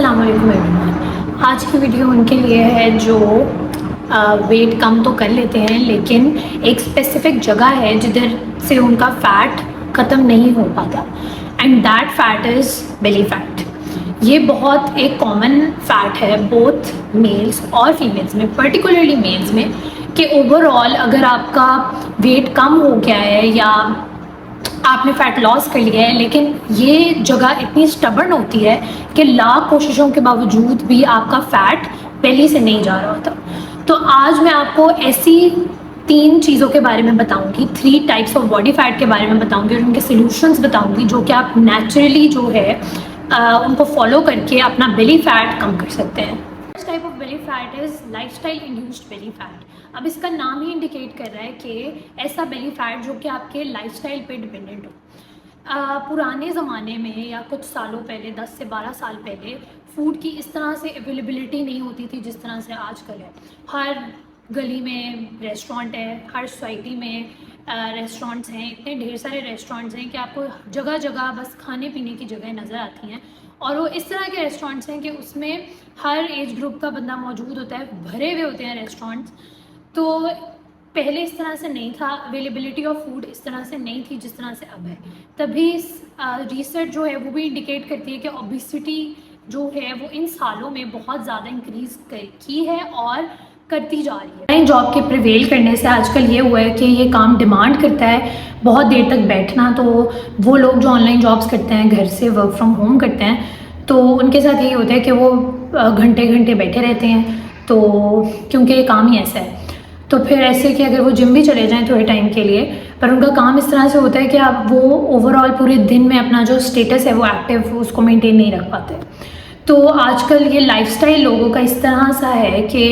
अस्सलाम वालेकुम एवरीवन। आज की वीडियो उनके लिए है जो वेट कम तो कर लेते हैं लेकिन एक स्पेसिफिक जगह है जिधर से उनका फ़ैट ख़त्म नहीं हो पाता and that fat is belly fat. ये बहुत एक कॉमन फैट है बोथ मेल्स और फीमेल्स में, पर्टिकुलरली मेल्स में, कि ओवरऑल अगर आपका वेट कम हो गया है या आपने फ़ैट लॉस कर लिया है लेकिन ये जगह इतनी स्टबर्न होती है कि लाख कोशिशों के बावजूद भी आपका फ़ैट बेली से नहीं जा रहा होता। तो आज मैं आपको ऐसी 3 चीज़ों के बारे में बताऊंगी, 3 टाइप्स ऑफ बॉडी फैट के बारे में बताऊंगी और उनके सॉल्यूशंस बताऊंगी जो कि आप नेचुरली जो है उनको फॉलो करके अपना बेली फैट कम कर सकते हैं। First type of belly fat is lifestyle induced belly fat. अब इसका नाम ही इंडिकेट कर रहा है कि ऐसा बेली फैट जो कि आपके लाइफस्टाइल पे डिपेंडेंट हो। पुराने ज़माने में या कुछ सालों पहले, 10 से 12 साल पहले, फूड की इस तरह से अवेलेबिलिटी नहीं होती थी जिस तरह से आजकल है। हर गली में रेस्टोरेंट है, हर सोसाइटी में रेस्टोरेंट्स हैं, इतने ढेर सारे रेस्टोरेंट्स हैं कि आपको जगह जगह बस खाने पीने की जगह नज़र आती हैं। और वो इस तरह के रेस्टोरेंट्स हैं कि उसमें हर एज ग्रुप का बंदा मौजूद होता है, भरे हुए होते हैं रेस्टोरेंट्स। तो पहले इस तरह से नहीं था, अवेलेबिलिटी ऑफ फूड इस तरह से नहीं थी जिस तरह से अब है। तभी रिसर्च जो है वो भी इंडिकेट करती है कि ओबेसिटी जो है वो इन सालों में बहुत ज़्यादा इंक्रीज़ की है और करती जा रही है। जॉब के प्रिवेल करने से आजकल ये हुआ है कि ये काम डिमांड करता है बहुत देर तक बैठना। तो वो लोग जो ऑनलाइन जॉब्स करते हैं, घर से वर्क फ्रॉम होम करते हैं, तो उनके साथ यही होता है कि वो घंटे घंटे बैठे रहते हैं, तो क्योंकि ये काम ही ऐसा है। तो फिर ऐसे कि अगर वो जिम भी चले जाएं थोड़े टाइम के लिए, पर उनका काम इस तरह से होता है कि आप वो ओवरऑल पूरे दिन में अपना जो स्टेटस है वो एक्टिव उसको मेंटेन नहीं रख पाते। तो आजकल ये लाइफस्टाइल लोगों का इस तरह सा है कि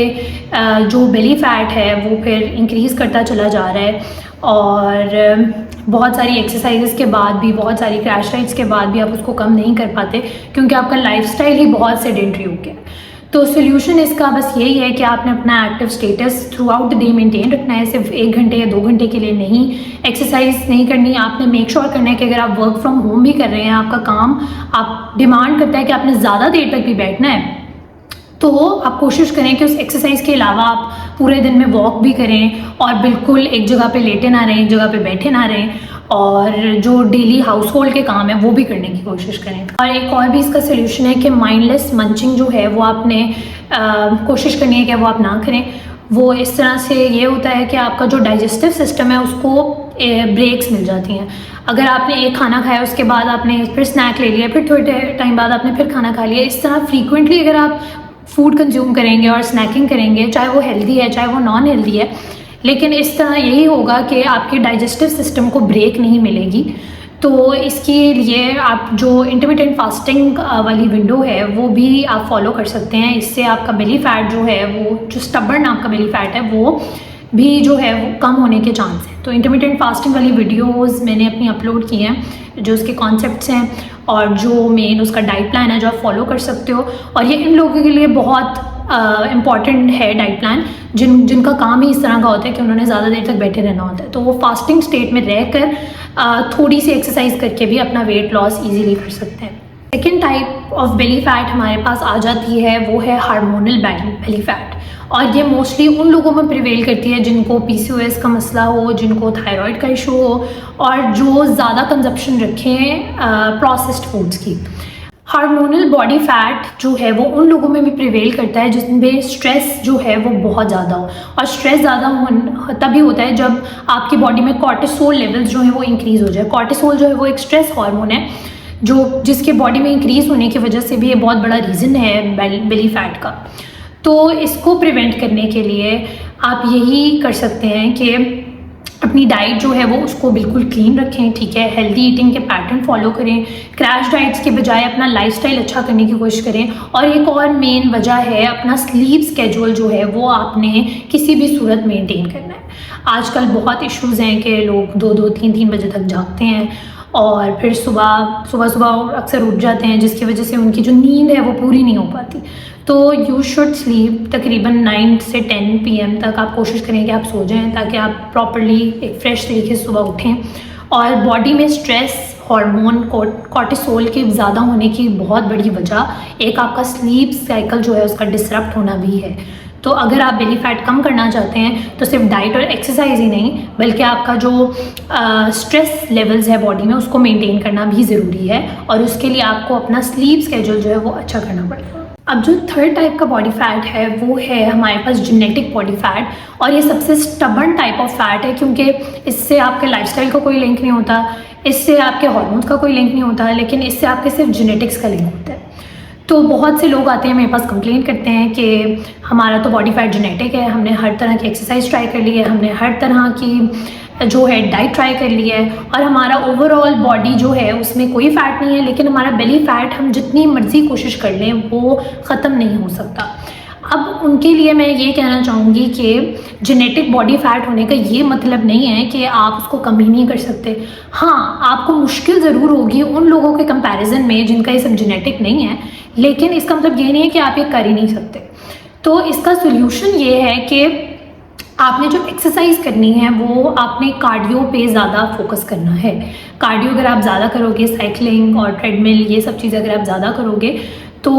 जो बेली फैट है वो फिर इंक्रीज़ करता चला जा रहा है और बहुत सारी एक्सरसाइजेस के बाद भी, बहुत सारी क्रैश डाइट्स के बाद भी आप उसको कम नहीं कर पाते क्योंकि आपका लाइफस्टाइल ही बहुत सेडेंटरी हो गया है। तो सोल्यूशन इसका बस यही है कि आपने अपना active status through out the day maintain रखना है। सिर्फ 1 घंटे या 2 घंटे के लिए नहीं, एक्सरसाइज नहीं करनी। आपने मेक श्योर करना है कि अगर आप वर्क फ्रॉम होम भी कर रहे हैं, आपका काम आप डिमांड करता है कि आपने ज़्यादा देर तक भी बैठना है, तो आप कोशिश करें कि उस एक्सरसाइज के अलावा आप पूरे दिन में वॉक भी करें और बिल्कुल एक जगह पे लेटे ना रहें, एक जगह पे बैठे ना रहें, और जो डेली हाउस होल्ड के काम है वो भी करने की कोशिश करें। और एक और भी इसका सोल्यूशन है कि माइंडलेस मंचिंग जो है वो आपने कोशिश करनी है कि वो आप ना करें। वो इस तरह से ये होता है कि आपका जो डाइजेस्टिव सिस्टम है उसको ब्रेक्स मिल जाती हैं। अगर आपने एक खाना खाया, उसके बाद आपने फिर स्नैक ले लिया, फिर थोड़े टाइम बाद आपने फिर खाना खा लिया, इस तरह फ्रीक्वेंटली अगर आप फूड कंज्यूम करेंगे और स्नैकिंग करेंगे, चाहे वो हेल्दी है चाहे वो नॉन हेल्दी है, लेकिन इस तरह यही होगा कि आपके डाइजेस्टिव सिस्टम को ब्रेक नहीं मिलेगी। तो इसके लिए आप जो इंटरमिटेंट फास्टिंग वाली विंडो है वो भी आप फॉलो कर सकते हैं। इससे आपका बेली फैट जो है, वो जो स्टबर्न आपका बेली फैट है, वो भी जो है वो कम होने के चांस है। तो इंटरमिटेंट फास्टिंग वाली वीडियोस मैंने अपनी अपलोड की हैं, जो उसके कॉन्सेप्ट्स हैं और जो मेन उसका डाइट प्लान है जो आप फॉलो कर सकते हो। और ये इन लोगों के लिए बहुत इम्पॉर्टेंट है डाइट प्लान, जिनका काम ही इस तरह का होता है कि उन्होंने ज़्यादा देर तक बैठे रहना होता है। तो वो फास्टिंग स्टेट में रहकर थोड़ी सी एक्सरसाइज करके भी अपना वेट लॉस ईजीली कर सकते हैं। Second type of belly fat हमारे पास आ जाती है, वो है हार्मोनल बेली फैट। और ये मोस्टली उन लोगों में प्रिवेल करती है जिनको PCOS का मसला हो, जिनको थायराइड का इशू हो और जो ज़्यादा कंजप्शन रखें प्रोसेस्ड फूड्स की। हार्मोनल बॉडी फैट जो है वो उन लोगों में भी प्रिवेल करता है जिसमें स्ट्रेस जो है वो बहुत ज़्यादा हो। और स्ट्रेस ज़्यादा तभी होता है जब आपकी बॉडी में कॉर्टिसोल लेवल्स जो हैं वो इंक्रीज़ हो जाए। कॉर्टिसोल जो है वो एक स्ट्रेस हार्मोन है जो जिसके बॉडी में इंक्रीज़ होने की वजह से भी ये बहुत बड़ा रीज़न है बेली फैट का। तो इसको प्रिवेंट करने के लिए आप यही कर सकते हैं कि अपनी डाइट जो है वो उसको बिल्कुल क्लीन रखें, ठीक है, हेल्दी ईटिंग के पैटर्न फॉलो करें, क्रैश डाइट्स के बजाय अपना लाइफस्टाइल अच्छा करने की कोशिश करें। और एक और मेन वजह है अपना स्लीप स्केड्यूल जो है वो आपने किसी भी सूरत मेंटेन करना है। आजकल बहुत इश्यूज़ हैं कि लोग 2-2, 3-3 बजे तक जागते हैं और फिर सुबह अक्सर उठ जाते हैं, जिसकी वजह से उनकी जो नींद है वो पूरी नहीं हो पाती। तो यू शुड स्लीप तकरीबन 9 से 10 PM तक आप कोशिश करें कि आप सो जाएं ताकि आप प्रॉपरली एक फ़्रेश तरीके से सुबह उठें और बॉडी में स्ट्रेस हार्मोन कॉर्टिसोल के ज़्यादा होने की बहुत बड़ी वजह एक आपका स्लीप साइकिल जो है उसका डिसरप्ट होना भी है। तो अगर आप बेली फैट कम करना चाहते हैं तो सिर्फ डाइट और एक्सरसाइज ही नहीं बल्कि आपका जो स्ट्रेस लेवल्स है बॉडी में उसको मेंटेन करना भी ज़रूरी है, और उसके लिए आपको अपना स्लीप स्केड्यूल जो है वो अच्छा करना पड़ेगा। अब जो थर्ड टाइप का बॉडी फैट है वो है हमारे पास जेनेटिक बॉडी फैट, और ये सबसे स्टबर्न टाइप ऑफ फैट है क्योंकि इससे आपके लाइफस्टाइल का कोई लिंक नहीं होता, इससे आपके हार्मोन्स का कोई लिंक नहीं होता, लेकिन इससे आपके सिर्फ जेनेटिक्स का लिंक होता है। तो बहुत से लोग आते हैं मेरे पास कंप्लेंट करते हैं कि हमारा तो बॉडी फैट जेनेटिक है, हमने हर तरह की एक्सरसाइज ट्राई कर ली है, हमने हर तरह की जो है डाइट ट्राई कर ली है, और हमारा ओवरऑल बॉडी जो है उसमें कोई फ़ैट नहीं है, लेकिन हमारा बेली फ़ैट हम जितनी मर्ज़ी कोशिश कर लें वो ख़त्म नहीं हो सकता। अब उनके लिए मैं ये कहना चाहूँगी कि जेनेटिक बॉडी फैट होने का ये मतलब नहीं है कि आप उसको कम ही नहीं कर सकते। हाँ, आपको मुश्किल ज़रूर होगी उन लोगों के कंपैरिजन में जिनका ये सब जेनेटिक नहीं है, लेकिन इसका मतलब ये नहीं है कि आप ये कर ही नहीं सकते। तो इसका सोल्यूशन ये है कि आपने जो एक्सरसाइज करनी है वो आपने कार्डियो पे ज़्यादा फोकस करना है। कार्डियो अगर आप ज़्यादा करोगे, साइकिलिंग और ट्रेडमिल ये सब चीज़ें अगर आप ज़्यादा करोगे तो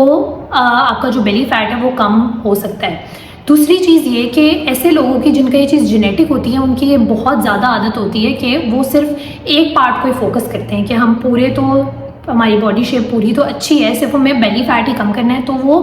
आपका जो बेली फैट है वो कम हो सकता है। दूसरी चीज़ ये कि ऐसे लोगों की जिनका ये चीज़ जेनेटिक होती है उनकी ये बहुत ज़्यादा आदत होती है कि वो सिर्फ एक पार्ट को ही फोकस करते हैं कि हम पूरे तो हमारी बॉडी शेप पूरी तो अच्छी है, सिर्फ हमें बेली फैट ही कम करना है, तो वो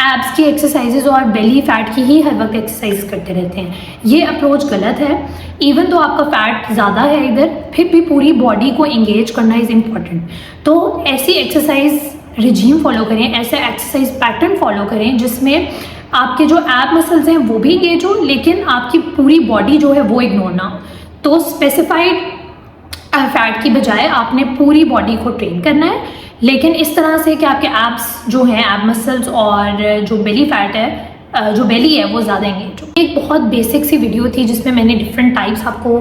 एब्स की एक्सरसाइजेज और बेली फैट की ही हर वक्त एक्सरसाइज करते रहते हैं। ये अप्रोच गलत है। इवन तो आपका फैट ज़्यादा है इधर, फिर भी पूरी बॉडी को एंगेज करना इज़ इम्पॉर्टेंट। तो ऐसी एक्सरसाइज रिजीम फॉलो करें, ऐसा एक्सरसाइज पैटर्न फॉलो करें जिसमें आपके जो एब मसल्स हैं वो भी एंगेज हो, लेकिन आपकी पूरी बॉडी जो है वो इग्नोर ना हो। तो स्पेसिफाइड फैट की बजाय आपने पूरी बॉडी को ट्रेन करना है, लेकिन इस तरह से कि आपके एब्स जो हैं, एब मसल्स और जो बेली फैट है, जो बेली है वो ज़्यादा एंगेज हो। एक बहुत बेसिक सी वीडियो थी जिसमें मैंने डिफरेंट टाइप्स आपको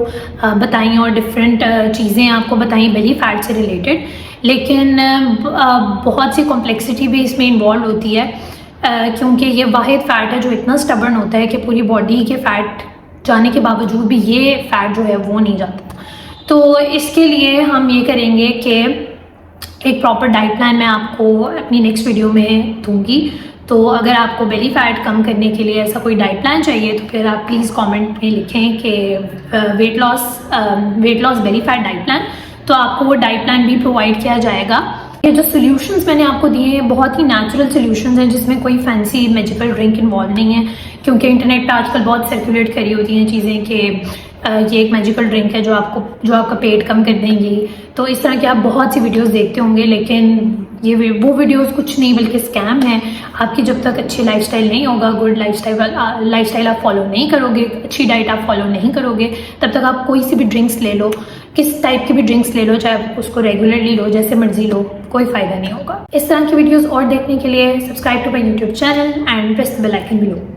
बताई और डिफरेंट चीज़ें आपको बताई बेली फैट से रिलेटेड, लेकिन बहुत सी कॉम्प्लेक्सिटी भी इसमें इन्वॉल्व होती है क्योंकि ये वाहिद फ़ैट है जो इतना स्टबर्न होता है कि पूरी बॉडी के फ़ैट जाने के बावजूद भी ये फ़ैट जो है वो नहीं जाता। तो इसके लिए हम ये करेंगे कि एक प्रॉपर डाइट प्लान मैं आपको अपनी नेक्स्ट वीडियो में दूंगी। तो अगर आपको बेली फैट कम करने के लिए ऐसा कोई डाइट प्लान चाहिए तो फिर आप प्लीज़ कमेंट में लिखें कि weight loss belly fat diet plan, तो आपको वो डाइट प्लान भी प्रोवाइड किया जाएगा। ये जो सोल्यूशंस मैंने आपको दिए हैं बहुत ही नेचुरल सोल्यूशंस हैं जिसमें कोई फैंसी मैजिकल ड्रिंक इन्वॉल्व नहीं है, क्योंकि इंटरनेट पर आजकल बहुत सर्कुलेट करी होती हैं चीज़ें कि ये एक मैजिकल ड्रिंक है जो आपका पेट कम कर देंगी। तो इस तरह के आप बहुत सी वीडियोस देखते होंगे, लेकिन ये वो वीडियोस कुछ नहीं बल्कि स्कैम है। आपकी जब तक अच्छी लाइफस्टाइल नहीं होगा, गुड लाइफस्टाइल आप फॉलो नहीं करोगे, अच्छी डाइट आप फॉलो नहीं करोगे, तब तक आप कोई सी भी ड्रिंक्स ले लो, किस टाइप की भी ड्रिंक्स ले लो, चाहे आप उसको रेगुलरली लो, जैसे मर्जी लो, कोई फ़ायदा नहीं होगा। इस तरह की वीडियोज़ और देखने के लिए subscribe to my YouTube channel and press the bell icon below.